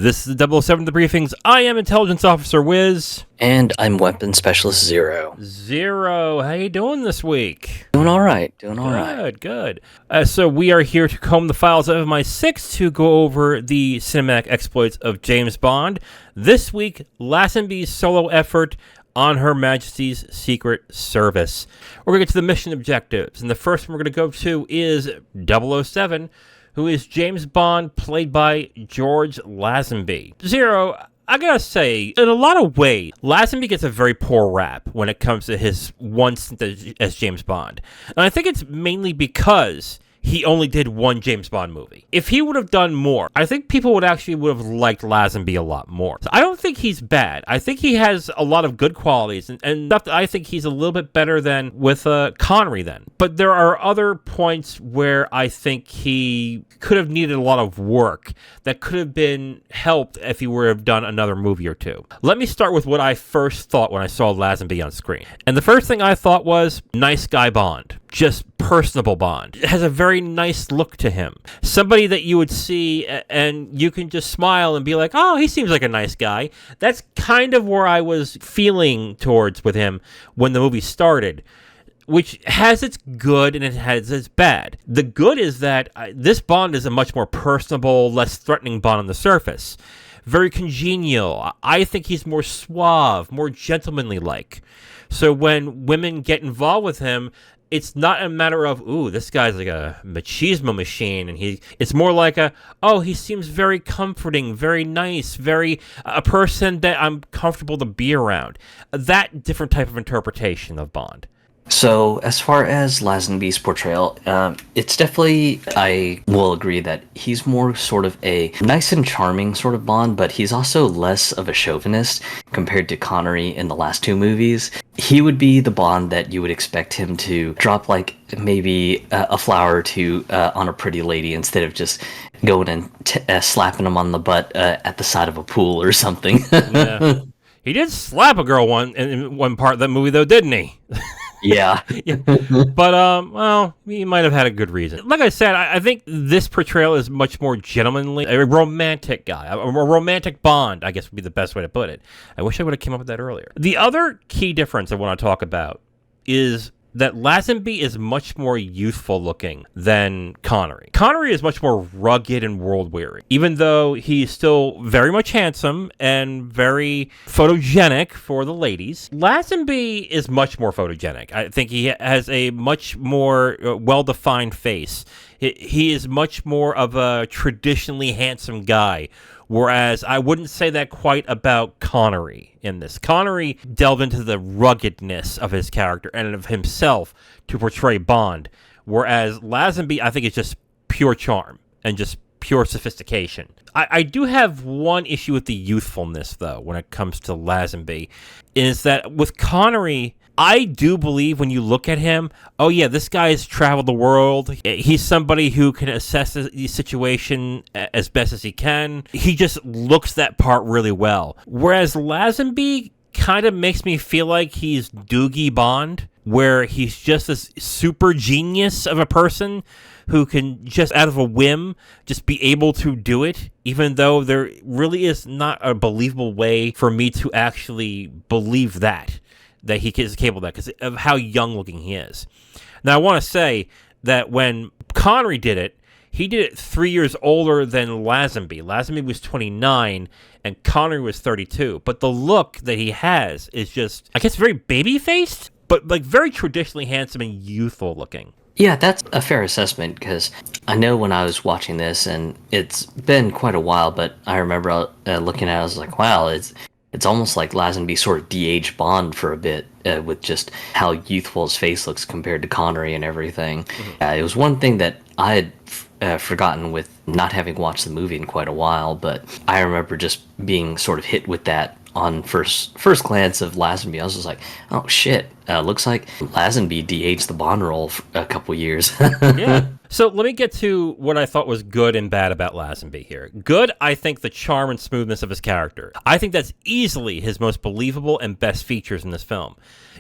This is the 007 Debriefings. I am Intelligence Officer Wiz. And I'm Weapons Specialist Zero. Zero, how you doing this week? Doing all right. Good. So we are here to comb the files of MI6 to go over the cinematic exploits of James Bond. This week, Lazenby's solo effort on Her Majesty's Secret Service. We're going to get to the mission objectives. And the first one we're going to go to is 007, who is James Bond, played by George Lazenby. Zero, I gotta say, in a lot of ways, Lazenby gets a very poor rap when it comes to his one stint as James Bond. And I think it's mainly because he only did one James Bond movie. If he would have done more, I think people would have liked Lazenby a lot more. So I don't think he's bad. I think he has a lot of good qualities and stuff that I think he's a little bit better than with Connery then. But there are other points where I think he could have needed a lot of work that could have been helped if he would have done another movie or two. Let me start with what I first thought when I saw Lazenby on screen. And the first thing I thought was, nice guy Bond. Just personable Bond. It has a very nice look to him. Somebody that you would see and you can just smile and be like, oh, he seems like a nice guy. That's kind of where I was feeling towards with him when the movie started, which has its good and it has its bad. The good is that this Bond is a much more personable, less threatening Bond on the surface. Very congenial. I think he's more suave, more gentlemanly-like. So when women get involved with him, it's not a matter of, ooh, this guy's like a machismo machine, and it's more like he seems very comforting, very nice, a person that I'm comfortable to be around. That different type of interpretation of Bond. So, as far as Lazenby's portrayal, it's definitely, I will agree that he's more sort of a nice and charming sort of Bond, but he's also less of a chauvinist compared to Connery in the last two movies. He would be the Bond that you would expect him to drop, like, maybe a flower or two on a pretty lady instead of just going and slapping him on the butt at the side of a pool or something. Yeah. He did slap a girl in one part of that movie, though, didn't he? Yeah. Yeah. But, he might have had a good reason. Like I said, I think this portrayal is much more gentlemanly, a romantic guy, a romantic Bond, I guess would be the best way to put it. I wish I would have come up with that earlier. The other key difference I want to talk about is that Lazenby is much more youthful looking than Connery. Connery is much more rugged and world-weary, even though he's still very much handsome and very photogenic for the ladies. Lazenby is much more photogenic. I think he has a much more well-defined face. He is much more of a traditionally handsome guy, whereas I wouldn't say that quite about Connery in this. Connery delved into the ruggedness of his character and of himself to portray Bond, whereas Lazenby, I think, is just pure charm and just pure sophistication. I do have one issue with the youthfulness, though, when it comes to Lazenby, is that with Connery, I do believe when you look at him, oh yeah, this guy has traveled the world. He's somebody who can assess the situation as best as he can. He just looks that part really well. Whereas Lazenby kind of makes me feel like he's Doogie Bond, where he's just this super genius of a person who can just out of a whim just be able to do it, even though there really is not a believable way for me to actually believe that he is capable of that because of how young looking he is. Now, I want to say that when Connery did it, he did it 3 years older than Lazenby. Lazenby was 29 and Connery was 32. But the look that he has is just, I guess, very baby-faced, but like very traditionally handsome and youthful looking. Yeah, that's a fair assessment, because I know when I was watching this, and it's been quite a while, but I remember looking at it, I was like, wow, it's almost like Lazenby sort of de-aged Bond for a bit with just how youthful his face looks compared to Connery and everything. Mm-hmm. It was one thing that I had forgotten with not having watched the movie in quite a while, but I remember just being sort of hit with that on first glance of Lazenby. I was just like, oh shit, looks like Lazenby de-aged the Bond role for a couple years. Yeah. So let me get to what I thought was good and bad about Lazenby here. Good, I think the charm and smoothness of his character. I think that's easily his most believable and best features in this film.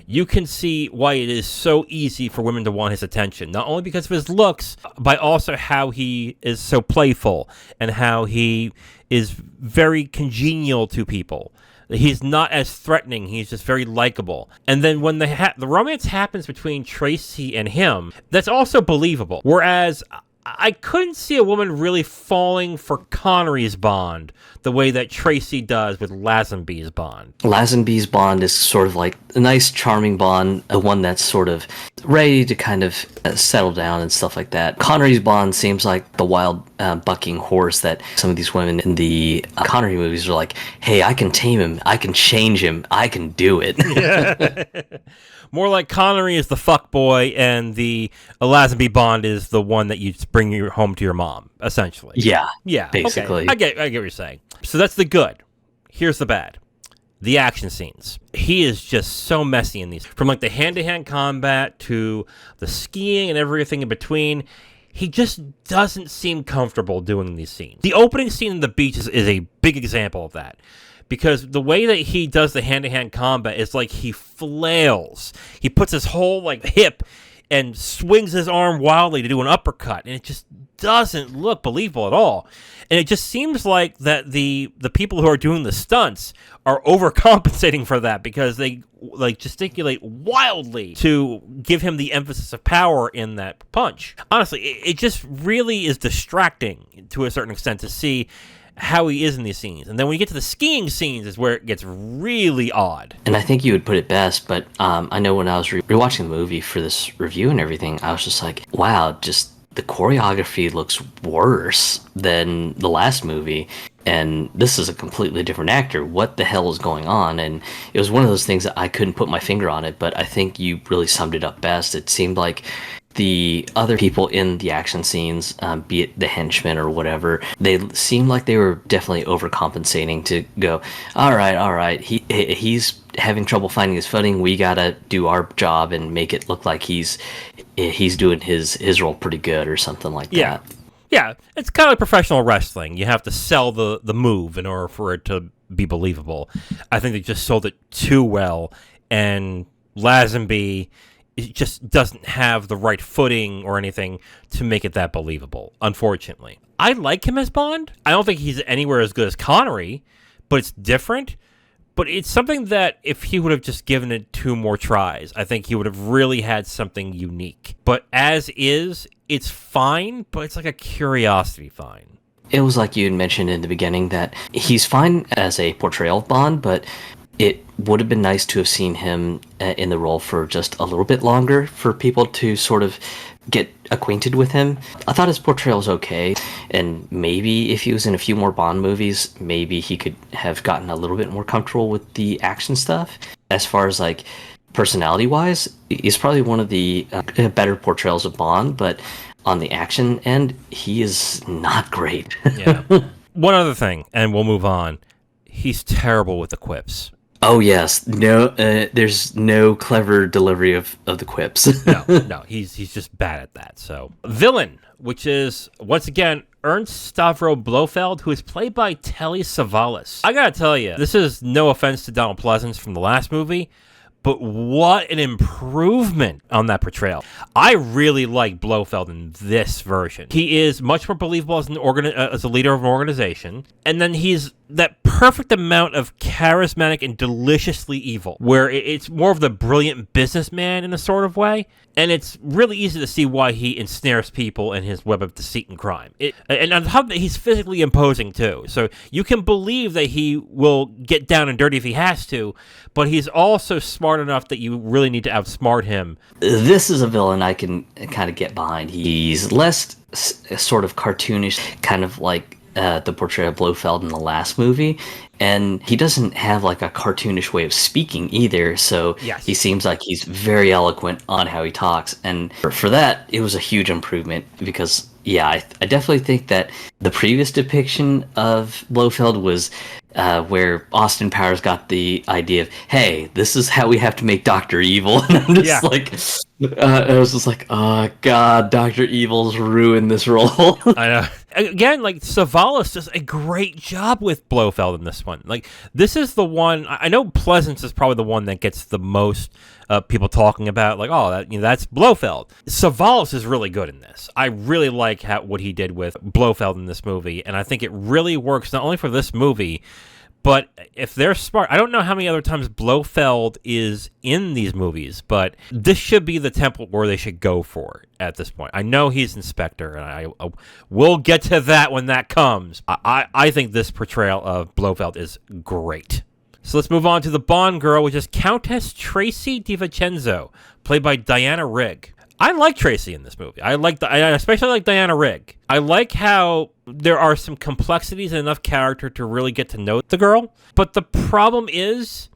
You can see why it is so easy for women to want his attention, not only because of his looks, but also how he is so playful and how he is very congenial to people. He's not as threatening. He's just very likable. And then when the romance happens between Tracy and him, that's also believable. Whereas I couldn't see a woman really falling for Connery's Bond the way that Tracy does with Lazenby's Bond. Lazenby's Bond is sort of like a nice, charming Bond, a one that's sort of ready to kind of settle down and stuff like that. Connery's Bond seems like the wild bucking horse that some of these women in the Connery movies are like, hey, I can tame him, I can change him, I can do it. Yeah. More like Connery is the fuck boy, and the Lazenby Bond is the one that you bring home to your mom, essentially. Yeah, basically. Okay. I get what you're saying. So that's the good. Here's the bad. The action scenes. He is just so messy in these. From like the hand-to-hand combat to the skiing and everything in between. He just doesn't seem comfortable doing these scenes. The opening scene in the beach is a big example of that. Because the way that he does the hand-to-hand combat is like he flails. He puts his whole like hip and swings his arm wildly to do an uppercut, and it just doesn't look believable at all. And it just seems like that the people who are doing the stunts are overcompensating for that because they like gesticulate wildly to give him the emphasis of power in that punch. Honestly, it just really is distracting to a certain extent to see how he is in these scenes. And then when you get to the skiing scenes is where it gets really odd. And I think you would put it best, but I know when I was rewatching the movie for this review and everything, I was just like, wow, just the choreography looks worse than the last movie. And this is a completely different actor. What the hell is going on? And it was one of those things that I couldn't put my finger on it, but I think you really summed it up best. It seemed like the other people in the action scenes, be it the henchmen or whatever, they seemed like they were definitely overcompensating to go, all right, he's having trouble finding his footing. We gotta do our job and make it look like he's doing his role pretty good or something like that. Yeah, it's kind of like professional wrestling. You have to sell the move in order for it to be believable. I think they just sold it too well, and Lazenby, it just doesn't have the right footing or anything to make it that believable, unfortunately. I like him as Bond. I don't think he's anywhere as good as Connery, but it's different. But it's something that if he would have just given it 2 more tries, I think he would have really had something unique. But as is, it's fine, but it's like a curiosity fine. It was like you had mentioned in the beginning that he's fine as a portrayal of Bond, but it would have been nice to have seen him in the role for just a little bit longer for people to sort of get acquainted with him. I thought his portrayal was okay, and maybe if he was in a few more Bond movies, maybe he could have gotten a little bit more comfortable with the action stuff. As far as like personality-wise, he's probably one of the better portrayals of Bond, but on the action end, he is not great. Yeah. One other thing, and we'll move on. He's terrible with the quips. Oh yes, no. There's no clever delivery of the quips. No, he's just bad at that. So, villain, which is once again Ernst Stavro Blofeld, who is played by Telly Savalas. I gotta tell you, this is no offense to Donald Pleasance from the last movie, but what an improvement on that portrayal. I really like Blofeld in this version. He is much more believable as as a leader of an organization, and then he's that perfect amount of charismatic and deliciously evil, where it's more of the brilliant businessman in a sort of way, and it's really easy to see why he ensnares people in his web of deceit and crime. And on top of that, he's physically imposing too, so you can believe that he will get down and dirty if he has to, but he's also smart enough that you really need to outsmart him. This is a villain I can kind of get behind. He's less sort of cartoonish, kind of like the portrayal of Blofeld in the last movie, and he doesn't have like a cartoonish way of speaking either, so yes. He seems like he's very eloquent on how he talks, and for that it was a huge improvement because I definitely think that The previous depiction of Blofeld was where Austin Powers got the idea of, hey, this is how we have to make Dr. Evil. And I'm just I was just like, oh god, Dr. Evil's ruined this role. I know. Again, like, Savalas does a great job with Blofeld in this one. Like, this is the one, I know Pleasance is probably the one that gets the most people talking about, like, oh, that's Blofeld. Savalas is really good in this. I really like what he did with Blofeld in this movie, and I think it really works not only for this movie, but if they're smart, I don't know how many other times Blofeld is in these movies, but this should be the template where they should go for at this point. I know he's Inspector, and I will get to that when that comes. I think this portrayal of Blofeld is great. So let's move on to the Bond girl, which is Countess Tracy DiVincenzo, played by Diana Rigg. I like Tracy in this movie. I especially like Diana Rigg. I like how there are some complexities and enough character to really get to know the girl. But the problem is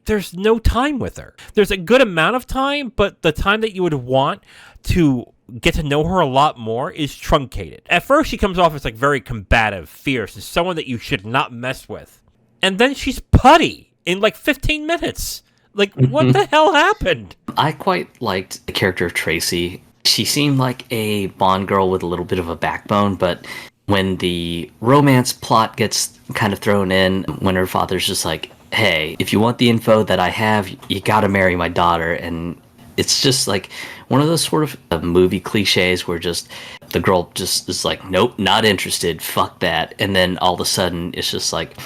there's no time with her. There's a good amount of time, but the time that you would want to get to know her a lot more is truncated. At first, she comes off as like very combative, fierce, and someone that you should not mess with. And then she's putty in like 15 minutes. Like, what the hell happened? I quite liked the character of Tracy. She seemed like a Bond girl with a little bit of a backbone, but when the romance plot gets kind of thrown in, when her father's just like, hey, if you want the info that I have, you gotta marry my daughter, and it's just like one of those sort of movie cliches where just the girl just is like, nope, not interested, fuck that, and then all of a sudden it's just like,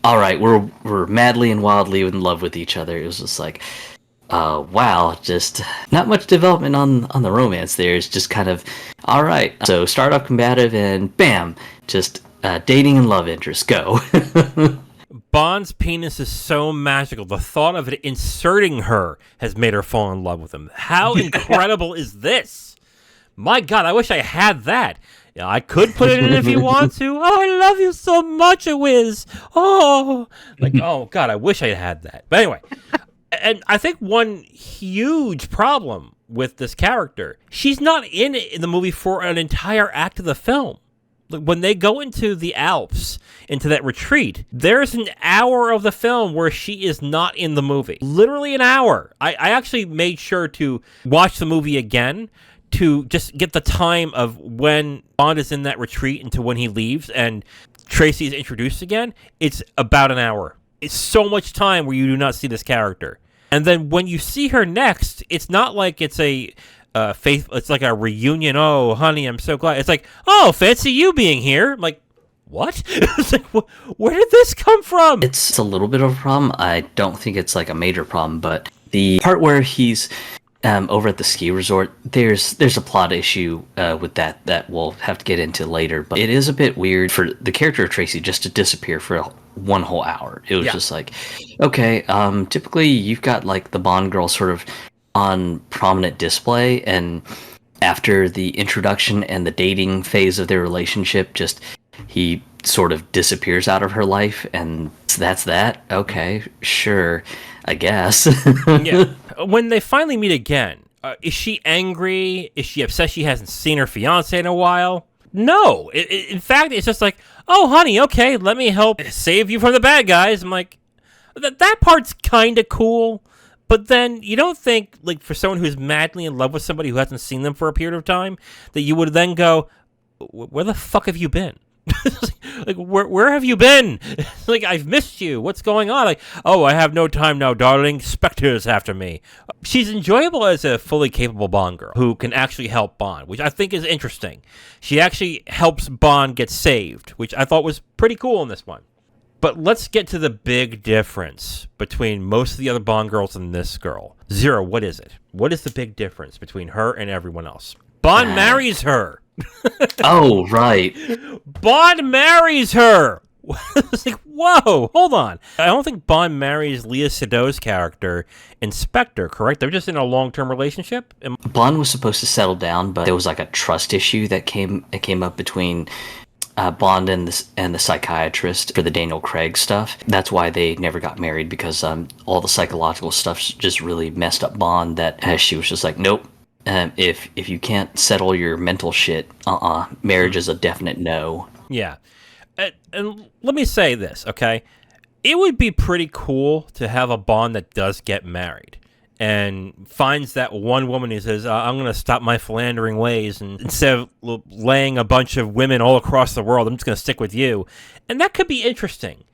all right, we're madly and wildly in love with each other. It was just like, wow, just not much development on the romance there. It's just kind of, all right, so start off combative and bam, just dating and love interest, go. Bond's penis is so magical. The thought of it inserting her has made her fall in love with him. How incredible is this? My God, I wish I had that. Yeah, I could put it in if you want to. Oh, I love you so much, Wiz. Oh, like, oh God, I wish I had that. But anyway, and I think one huge problem with this character, she's not in the movie for an entire act of the film. Like, when they go into the Alps, into that retreat, there's an hour of the film where she is not in the movie. Literally an hour. I actually made sure to watch the movie again to just get the time of when Bond is in that retreat into when he leaves and Tracy is introduced again. It's about an hour. It's so much time where you do not see this character. And then when you see her next, it's not like it's a it's like a reunion. Oh, honey, I'm so glad. It's like, oh, fancy you being here. I'm like, what? It's like, where did this come from? It's a little bit of a problem. I don't think it's like a major problem, but the part where he's over at the ski resort, there's a plot issue with that we'll have to get into later. But it is a bit weird for the character of Tracy just to disappear for one whole hour. It was just like, okay, typically you've got like the Bond girl sort of on prominent display, and after the introduction and the dating phase of their relationship, just he sort of disappears out of her life, and that's that. Okay, sure, I guess. Yeah. When they finally meet again, is she angry? Is she upset she hasn't seen her fiance in a while? No. In fact, it's just like, oh, honey, okay, let me help save you from the bad guys. I'm like, that part's kind of cool. But then you don't think, like, for someone who's madly in love with somebody who hasn't seen them for a period of time, that you would then go, where the fuck have you been? Like, where have you been? Like, I've missed you. What's going on? Like, oh, I have no time now, darling. Spectre's after me. She's enjoyable as a fully capable Bond girl who can actually help Bond, which I think is interesting. She actually helps Bond get saved, which I thought was pretty cool in this one. But let's get to the big difference between most of the other Bond girls and this girl. Zero, what is it? What is the big difference between her and everyone else? Bond marries her. Oh, right. Bond marries her. It's like, whoa, hold on. I don't think Bond marries Léa Seydoux' character, Inspector, correct? They're just in a long-term relationship? Bond was supposed to settle down, but there was like a trust issue that came up between Bond and the psychiatrist for the Daniel Craig stuff. That's why they never got married, because all the psychological stuff just really messed up Bond, that she was just like, nope. If you can't settle your mental shit, marriage is a definite no. Yeah. And let me say this, okay? It would be pretty cool to have a Bond that does get married and finds that one woman who says, I'm going to stop my philandering ways, and instead of laying a bunch of women all across the world, I'm just going to stick with you. And that could be interesting.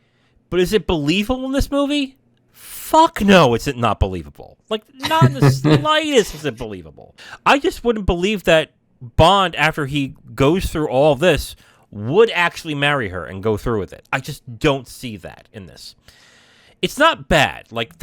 But is it believable in this movie? Fuck no, it's not believable. Like, not in the slightest is it believable. I just wouldn't believe that Bond, after he goes through all this, would actually marry her and go through with it. I just don't see that in this. It's not bad. Like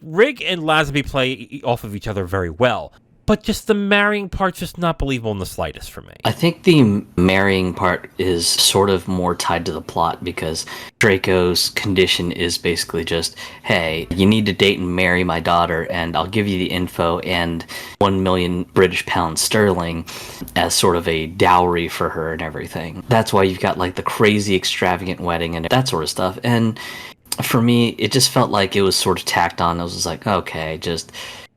Rigg and Lazenby play off of each other very well, but just the marrying part's just not believable in the slightest for me. I think the marrying part is sort of more tied to the plot because Draco's condition is basically just, hey, you need to date and marry my daughter, and I'll give you the info and 1 million British pounds sterling as sort of a dowry for her and everything. That's why you've got like the crazy extravagant wedding and that sort of stuff. And for me, it just felt like it was sort of tacked on. I was just like, okay,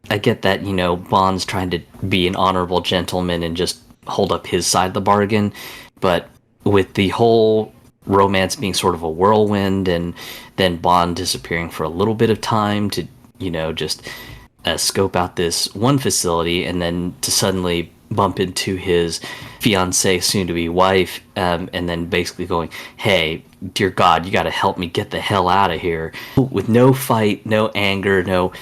I get that, Bond's trying to be an honorable gentleman and just hold up his side of the bargain, but with the whole romance being sort of a whirlwind and then Bond disappearing for a little bit of time to, just scope out this one facility and then to suddenly bump into his fiancée, soon-to-be wife, and then basically going, hey, dear God, you got to help me get the hell out of here. With no fight, no anger, no,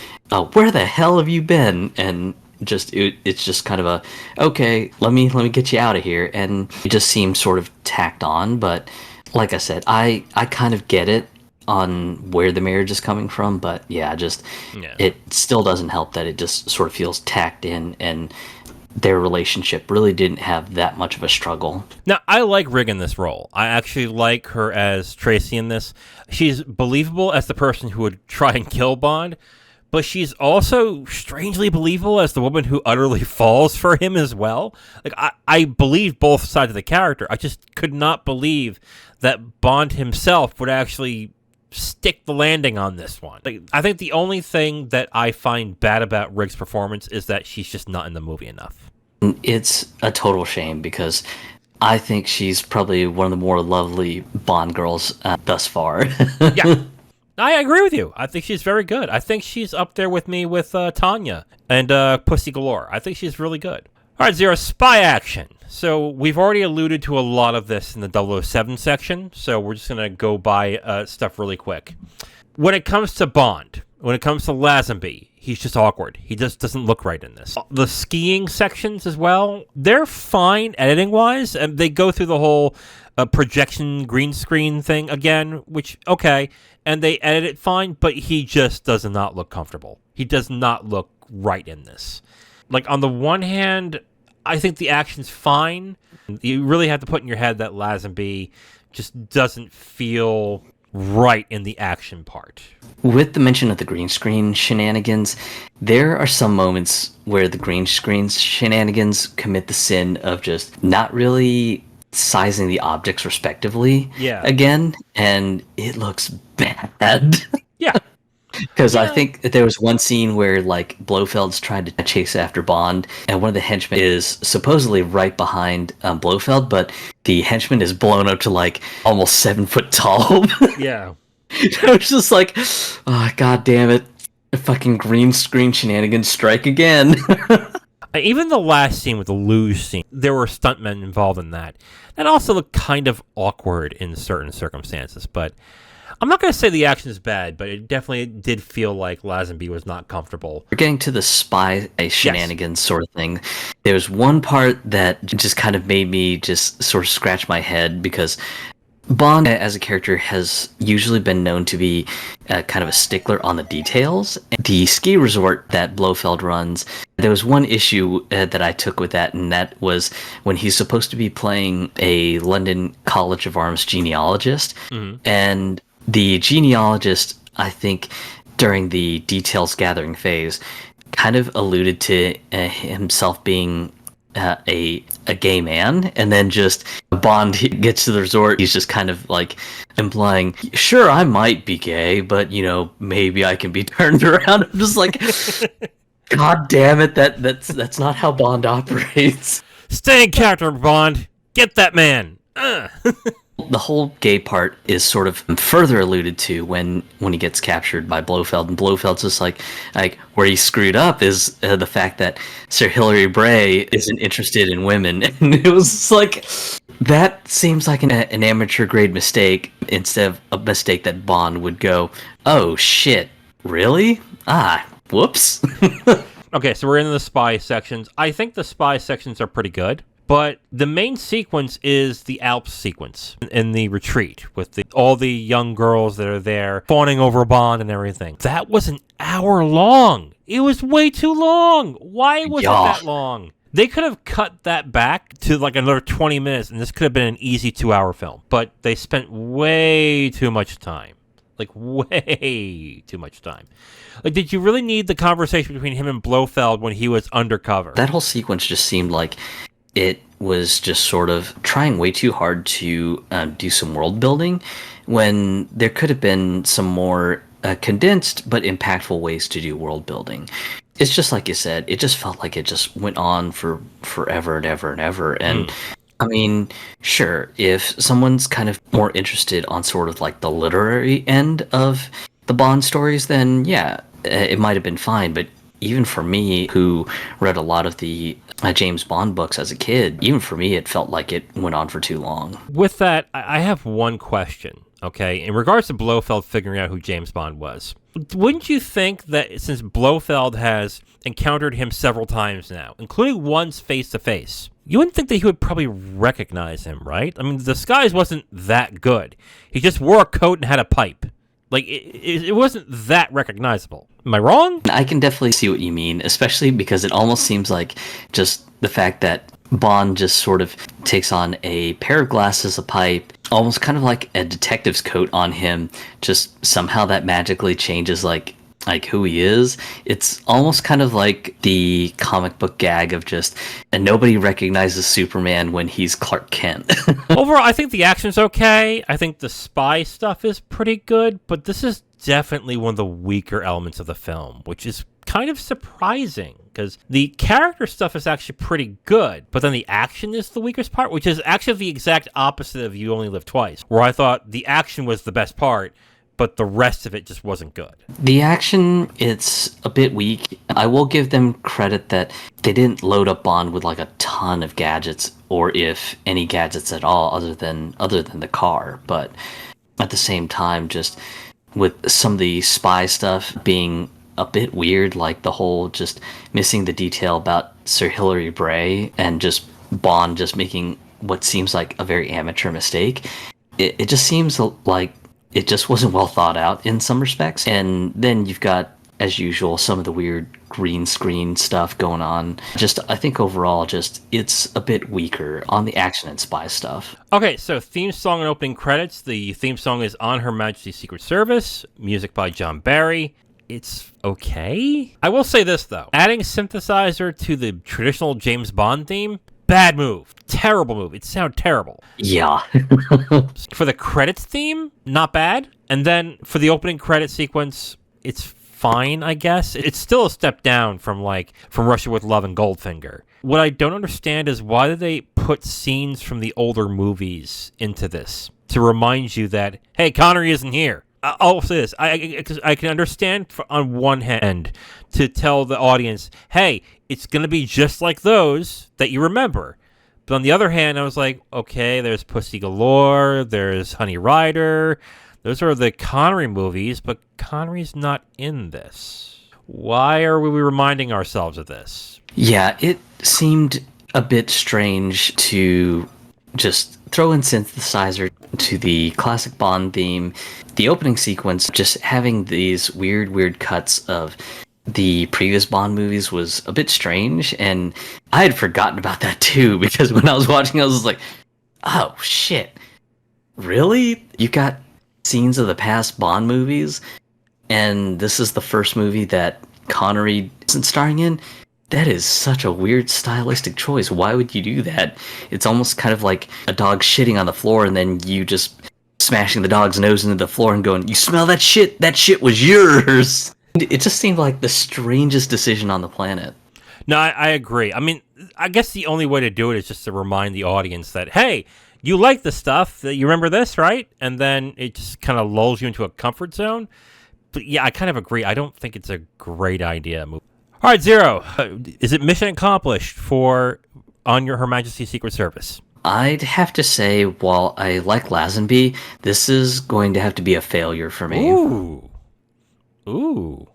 where the hell have you been? And it's just kind of a, okay, let me get you out of here. And it just seems sort of tacked on. But like I said, I kind of get it on where the marriage is coming from. But yeah, it still doesn't help that it just sort of feels tacked in, and their relationship really didn't have that much of a struggle. Now, I like Rigg in this role. I actually like her as Tracy in this. She's believable as the person who would try and kill Bond, but she's also strangely believable as the woman who utterly falls for him as well. Like, I believe both sides of the character. I just could not believe that Bond himself would actually stick the landing on this one. Like, I think the only thing that I find bad about Rigg's performance is that she's just not in the movie enough. It's a total shame because I think she's probably one of the more lovely Bond girls thus far. Yeah, I agree with you. I think she's very good. I think she's up there with me with Tanya and Pussy Galore. I think she's really good. All right, Zero, spy action. So we've already alluded to a lot of this in the 007 section, so we're just going to go by stuff really quick. When it comes to Bond, when it comes to Lazenby, he's just awkward. He just doesn't look right in this. The skiing sections as well, they're fine editing-wise, and they go through the whole projection green screen thing again, which, okay, and they edit it fine, but he just does not look comfortable. He does not look right in this. Like, on the one hand, I think the action's fine. You really have to put in your head that Lazenby just doesn't feel right in the action part. With the mention of the green screen shenanigans, there are some moments where the green screen shenanigans commit the sin of just not really sizing the objects respectively again, and it looks bad. Yeah. Because I think that there was one scene where, like, Blofeld's trying to chase after Bond, and one of the henchmen is supposedly right behind Blofeld, but the henchman is blown up to, like, almost 7 foot tall. Yeah. I was just like, oh, God damn it. Fucking green screen shenanigans strike again. Even the last scene with the luge scene, there were stuntmen involved in that. That also looked kind of awkward in certain circumstances, but I'm not going to say the action is bad, but it definitely did feel like Lazenby was not comfortable. We're getting to the spy shenanigans sort of thing. There's one part that just kind of made me just sort of scratch my head because Bond as a character has usually been known to be kind of a stickler on the details. The ski resort that Blofeld runs, there was one issue that I took with that, and that was when he's supposed to be playing a London College of Arms genealogist, and the genealogist, I think, during the details gathering phase, kind of alluded to himself being a gay man, and then just Bond gets to the resort, he's just kind of like implying, sure, I might be gay, but maybe I can be turned around. I'm just like, God damn it, that's not how Bond operates. Stay in character, Bond. Get that man. The whole gay part is sort of further alluded to when he gets captured by Blofeld, and Blofeld's just like where he screwed up is the fact that Sir Hilary Bray isn't interested in women, and it was like that seems like an amateur grade mistake instead of a mistake that Bond would go, oh shit, really? Whoops. Okay, so we're in the spy sections. I think the spy sections are pretty good. But the main sequence is the Alps sequence in the retreat with all the young girls that are there fawning over Bond and everything. That was an hour long. It was way too long. Why was it that long? They could have cut that back to like another 20 minutes and this could have been an easy 2-hour film. But they spent way too much time. Like, way too much time. Like, did you really need the conversation between him and Blofeld when he was undercover? That whole sequence just seemed like it was just sort of trying way too hard to do some world building when there could have been some more condensed but impactful ways to do world building. It's just like you said, it just felt like it just went on for forever and ever and ever. And I mean, sure, if someone's kind of more interested on sort of like the literary end of the Bond stories, then yeah, it might have been fine. But even for me, who read a lot of the James Bond books as a kid, even for me, it felt like it went on for too long. With that, I have one question, okay? In regards to Blofeld figuring out who James Bond was, wouldn't you think that since Blofeld has encountered him several times now, including once face-to-face, you wouldn't think that he would probably recognize him, right? I mean, the disguise wasn't that good. He just wore a coat and had a pipe. Like, it wasn't that recognizable. Am I wrong? I can definitely see what you mean, especially because it almost seems like just the fact that Bond just sort of takes on a pair of glasses, a pipe, almost kind of like a detective's coat on him, just somehow that magically changes like who he is. It's almost kind of like the comic book gag of just, and nobody recognizes Superman when he's Clark Kent. Overall, I think the action's okay. I think the spy stuff is pretty good, but this is definitely one of the weaker elements of the film, which is kind of surprising because the character stuff is actually pretty good, but then the action is the weakest part, which is actually the exact opposite of You Only Live Twice, where I thought the action was the best part, but the rest of it just wasn't good. The action, it's a bit weak. I will give them credit that they didn't load up Bond with like a ton of gadgets, or if any gadgets at all, other than the car. But at the same time, just with some of the spy stuff being a bit weird, like the whole just missing the detail about Sir Hilary Bray and just Bond just making what seems like a very amateur mistake. It just seems like it just wasn't well thought out in some respects. And then you've got, as usual, some of the weird green screen stuff going on. Just, I think overall, just it's a bit weaker on the action and spy stuff. Okay, so theme song and opening credits. The theme song is On Her Majesty's Secret Service, music by John Barry. It's okay. I will say this, though. Adding synthesizer to the traditional James Bond theme, bad move. Terrible move. It sounded terrible. Yeah. For the credits theme, not bad. And then for the opening credit sequence, it's fine, I guess. It's still a step down from Russia with Love and Goldfinger. What I don't understand is why did they put scenes from the older movies into this to remind you that, hey, Connery isn't here. I'll say this. I can understand on one hand to tell the audience, hey, it's going to be just like those that you remember. But on the other hand, I was like, okay, there's Pussy Galore, there's Honey Rider. Those are the Connery movies, but Connery's not in this. Why are we reminding ourselves of this? Yeah, it seemed a bit strange to just throw in synthesizer to the classic Bond theme. The opening sequence, just having these weird cuts of the previous Bond movies was a bit strange, and I had forgotten about that too, because when I was watching, I was like, oh shit, really? You got scenes of the past Bond movies, and this is the first movie that Connery isn't starring in? That is such a weird stylistic choice. Why would you do that? It's almost kind of like a dog shitting on the floor and then you just smashing the dog's nose into the floor and going, you smell that shit? That shit was yours! It just seemed like the strangest decision on the planet. No, I agree. I mean, I guess the only way to do it is just to remind the audience that, hey, You like the stuff. You remember this, right? And then it just kind of lulls you into a comfort zone. But yeah, I kind of agree. I don't think it's a great idea. All right, Zero. Is it mission accomplished for on Her Majesty's Secret Service? I'd have to say, while I like Lazenby, this is going to have to be a failure for me. Ooh.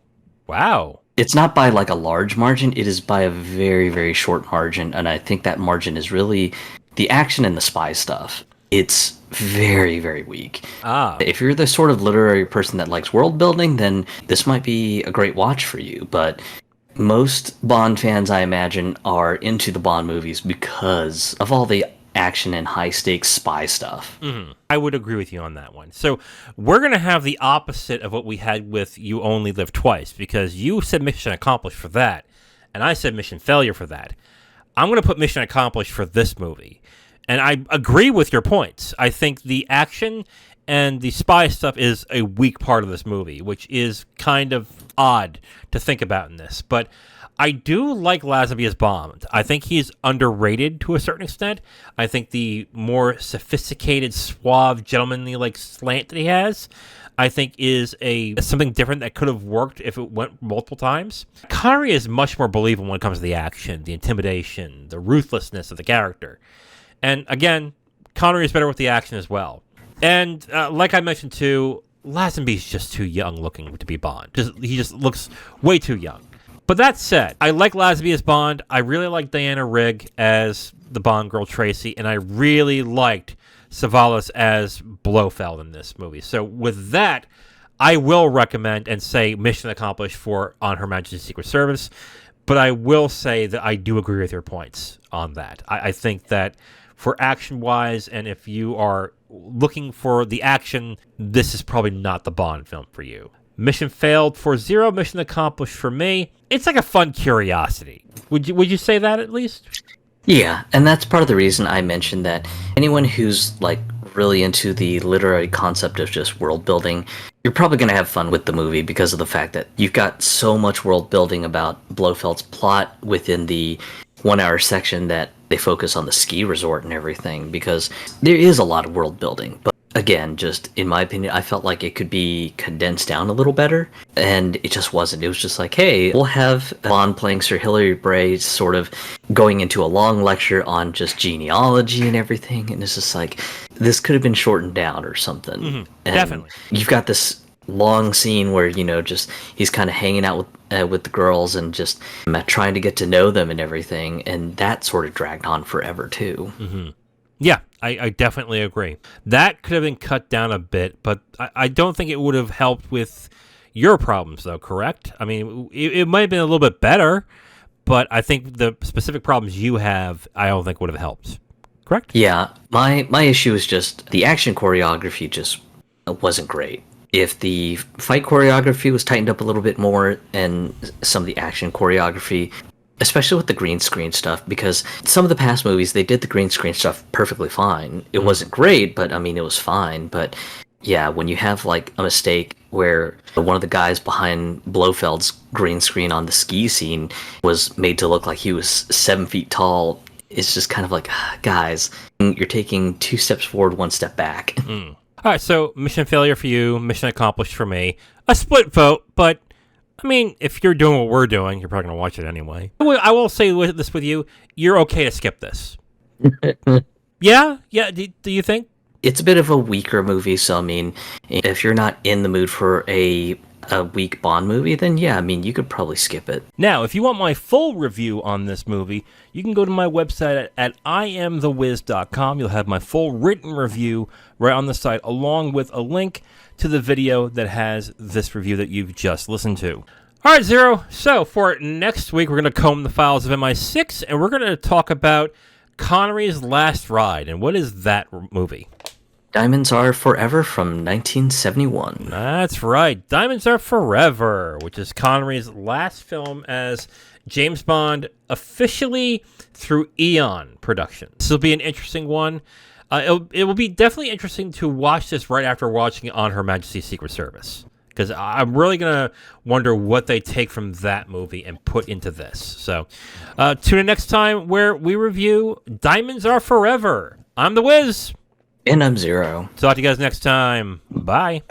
Wow. It's not by like a large margin. It is by a very, very short margin. And I think that margin is really the action and the spy stuff. It's very, very weak. If you're the sort of literary person that likes world building, then this might be a great watch for you. But most Bond fans, I imagine, are into the Bond movies because of all the action and high stakes spy stuff. Mm-hmm. I would agree with you on that one. So we're going to have the opposite of what we had with You Only Live Twice, because you said mission accomplished for that, and I said mission failure for that. I'm going to put mission accomplished for this movie. And I agree with your points. I think the action and the spy stuff is a weak part of this movie, which is kind of odd to think about in this. But I do like Lazenby as Bond. I think he's underrated to a certain extent. I think the more sophisticated, suave, gentlemanly like slant that he has, I think is something different that could have worked if it went multiple times. Connery is much more believable when it comes to the action, the intimidation, the ruthlessness of the character. And again, Connery is better with the action as well. And like I mentioned too, Lazenby's just too young looking to be Bond. He just looks way too young. But that said, I like Lazenby as Bond. I really like Diana Rigg as the Bond girl Tracy, and I really liked Savalas as Blofeld in this movie. So with that, I will recommend and say mission accomplished for On Her Majesty's Secret Service. But I will say that I do agree with your points on that. I think that for action-wise, and if you are looking for the action, this is probably not the Bond film for you. Mission failed for Zero, mission accomplished for me. It's like a fun curiosity. Would you say that at least? Yeah, and that's part of the reason I mentioned that anyone who's like really into the literary concept of just world building, you're probably going to have fun with the movie because of the fact that you've got so much world building about Blofeld's plot within the 1 hour section that they focus on the ski resort and everything, because there is a lot of world building. But again, just in my opinion, I felt like it could be condensed down a little better, and it just wasn't. It was just like, hey, we'll have Bond playing Sir Hilary Bray sort of going into a long lecture on just genealogy and everything, and it's just like, this could have been shortened down or something. Mm-hmm. And definitely. You've got this long scene where, just he's kind of hanging out with the girls and just trying to get to know them and everything, and that sort of dragged on forever too. Mm-hmm. Yeah, I definitely agree. That could have been cut down a bit, but I don't think it would have helped with your problems, though, correct? I mean, it might have been a little bit better, but I think the specific problems you have, I don't think would have helped. Correct? Yeah, my issue is just the action choreography just wasn't great. If the fight choreography was tightened up a little bit more, and some of the action choreography, especially with the green screen stuff, because some of the past movies, they did the green screen stuff perfectly fine. It wasn't great, but I mean, it was fine. But yeah, when you have like a mistake where one of the guys behind Blofeld's green screen on the ski scene was made to look like he was 7 feet tall, it's just kind of like, guys, you're taking 2 steps forward, 1 step back. Mm. All right, so mission failure for you, mission accomplished for me. A split vote, but I mean, if you're doing what we're doing, you're probably going to watch it anyway. I will say this with you, you're okay to skip this. Yeah? Do you think? It's a bit of a weaker movie, so I mean, if you're not in the mood for a weak Bond movie, then yeah, I mean, you could probably skip it. Now, if you want my full review on this movie, you can go to my website at IamTheWiz.com. You'll have my full written review right on the site, along with a link to the video that has this review that you've just listened to. All right, Zero. So for next week, we're going to comb the files of MI6, and we're going to talk about Connery's Last Ride. And what is that movie? Diamonds Are Forever from 1971. That's right. Diamonds Are Forever, which is Connery's last film as James Bond, officially through Eon Productions. This will be an interesting one. It will be definitely interesting to watch this right after watching On Her Majesty's Secret Service, because I'm really going to wonder what they take from that movie and put into this. So tune in next time where we review Diamonds Are Forever I'm the Wiz. And I'm Zero. Talk to you guys next time. Bye.